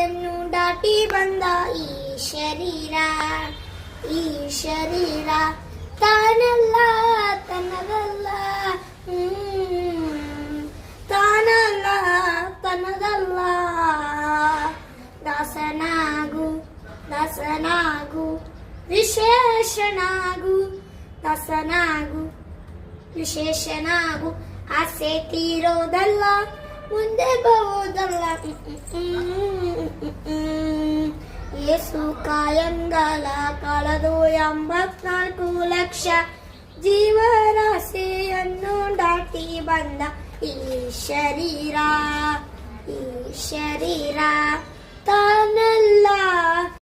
ಕಾಯನ್ನು ದಾಟಿ ಬಂದ ಈ ಶರೀರ ತಾನಲ್ಲ ತನ್ನದಲ್ಲ, ತಾನಲ್ಲ ತನ್ನದಲ್ಲ. ದಾಸನಾಗು ವಿಶೇಷನಾಗು, ದಾಸನಾಗು ವಿಶೇಷನಾಗು. ಆಸೆ ತೀರೋದಲ್ಲ, ಮುಂದೆ ಬರುವುದಲ್ಲ. ಯೇಸು ಕಾಯಂದಲ ಕಳೆದು 84 ಲಕ್ಷ ಜೀವರಾಶಿಯನ್ನು ದಾಟಿ ಬಂದ ಈ ಶರೀರ